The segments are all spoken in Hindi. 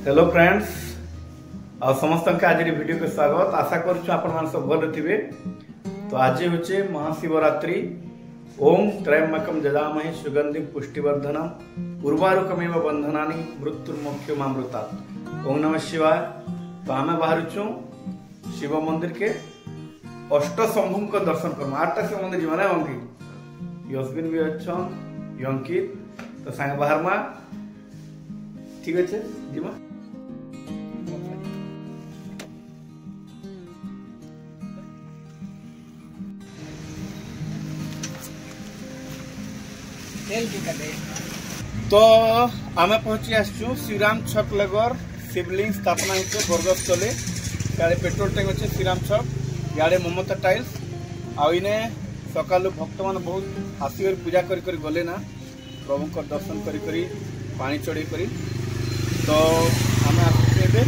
हेलो फ्रेंड्स आ समस्त आज वीडियो के स्वागत आशा करुँ आपण सब भल थे। तो आज हूँ महाशिवरात्रि। ओम त्रयम्बकम जजामहे सुगंधि पुष्टिवर्धनम उर्वारुकमेव बंधनानि मृत्युर्मुक्षयमामृतात्। ओम नमः शिवाय। तो आम बाहर शिव मंदिर के अष्ट शंभु का दर्शन कर 8टा शिव मंदिर जीवन अंकित यशबिन भी अच्छा अंकित तो सांग बाहर मा ठीक अच्छे जीमा। तो आम पहुंची आसचु श्रीराम छक लगोर शिवलिंग स्थापना होते बरगस्थले यारे पेट्रोल टैंक अच्छे श्रीराम छक यारे ममता टाइल्स आने सका भक्त मान बहुत आसिक पूजा कर गले ना प्रभु को दर्शन करी पानी चढ़े करी। तो आम आसे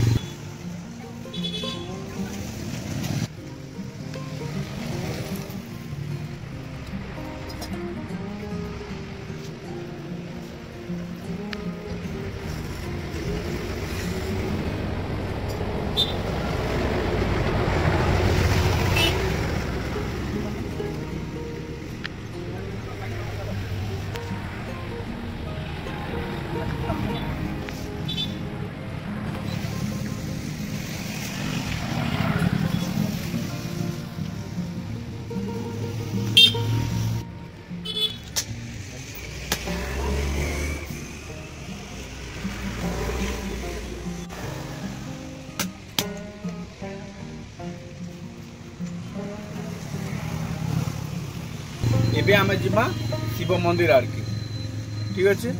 एबे आमे जिमा शिव मंदिर आड़ की ठीक अच्छे।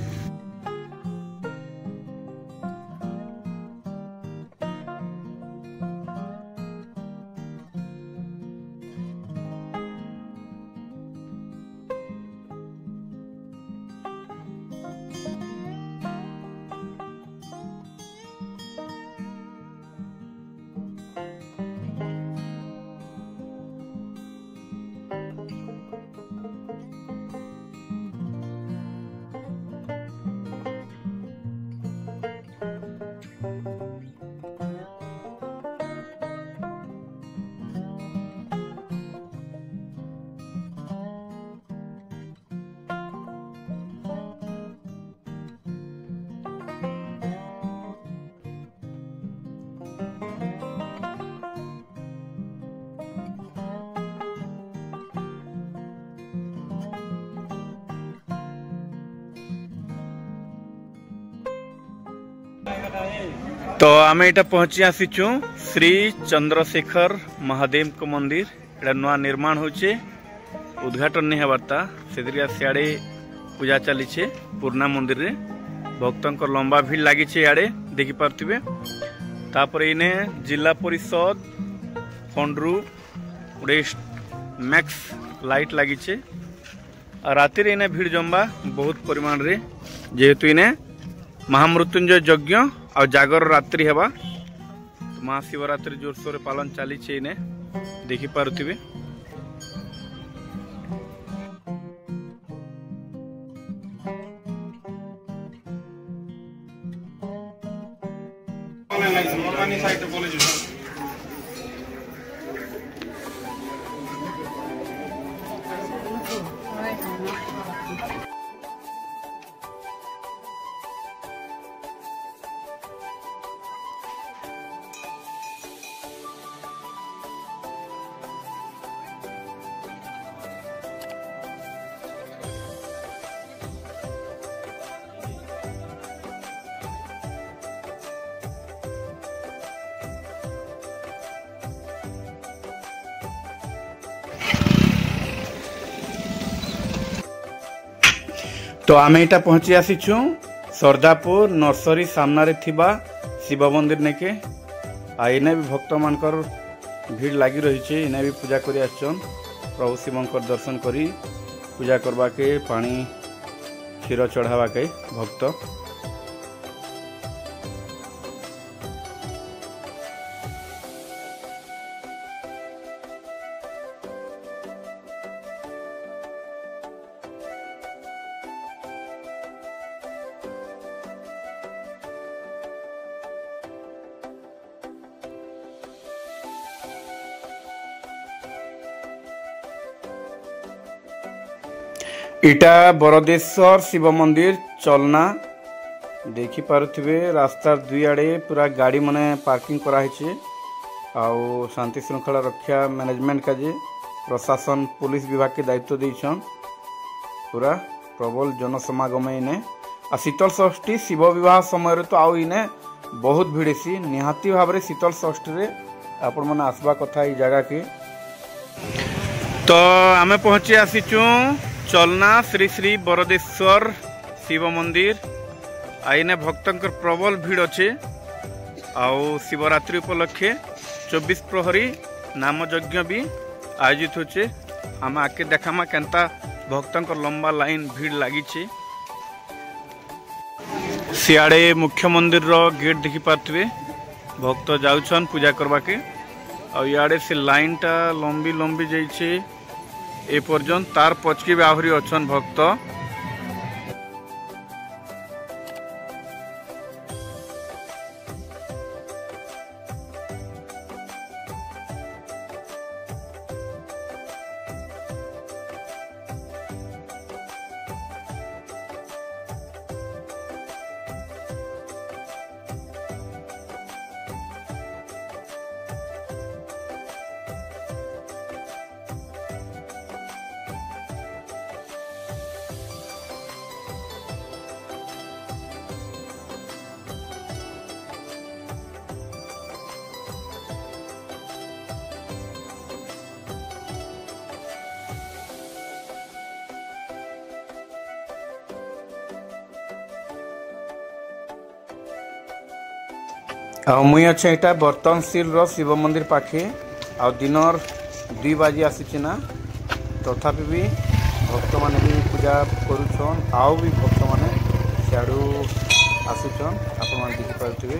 तो आम यहाँ पहुंची आसीचु श्री चंद्रशेखर महादेव को मंदिर एटा नुआ निर्माण होचे उद्घाटन नहीं हबारता से सियाड़े पूजा चली पूर्णा मंदिर रे भक्तों को लंबा भीड़ लगी इे देखी पार्थिवे। तापर इने जिला परिषद फंड्रु गोटे मैक्स लाइट लगी राति रे इने भीड़ जमबा बहुत परिमाण रे जेहेतु इने महामृत्युंजय यज्ञ और जागर रात्रि हेबा। तो महाशिवरात्रि जोरसोर पालन चली इने देखी पारुथिबे। तो आम यहाँ पहुंची आसीचु सरदापुर नर्सरी सामने थिबा शिव मंदिर नेके इने भी भक्त मानकर भीड़ लगी रही इने भी पूजा करी आछन प्रभु शिवंकर दर्शन करी पूजा करवा के पानी क्षीर चढ़ावा के भक्त। इटा बरदेश्वर शिव मंदिर चलना देखी पारुथिबे रास्तार दुई आड़े पूरा गाड़ी माने पार्किंग कराई आउ शांति श्रृंखला रक्षा मैनेजमेंट का जे प्रशासन पुलिस विभाग के दायित्व देछन। पूरा प्रबल जनसमागम इने आ शीतल षष्ठी शिव विवाह समय तो आउ इने बहुत भिड़सी निहाती भाव में शीतल षष्ठी रे आपण माने आसबा कथा ई जगह के। तो आमे पहुंची आसीचु चलना श्री श्री बरदेश्वर शिव मंदिर आईने भक्तंकर प्रबल भीड़ अच्छे आउ शिवरात्रि उपलक्षे 24 प्रहरी नाम यज्ञ भी आयोजित होचे। आम आके देखामा केनता भक्तंकर लंबा लाइन भीड़ लगी सियाड़े मुख्य मंदिर रो गेट देखी पार्थे भक्त जाउछन पूजा करवा के आड़े से लाइन टा लंबी लंबी जाइए ए पर्यंत तार पचके भी आहरी अच्छन भक्त। मुई अच्छे यहाँ बर्तनशील शिव मंदिर पाखे आ दिनर 2 बजे आसी ना तथापि भी भक्त माने भी पूजा करुछन आउ भी भक्त माने सियाड़ू आसुछन आपण देखि पारुथिबे।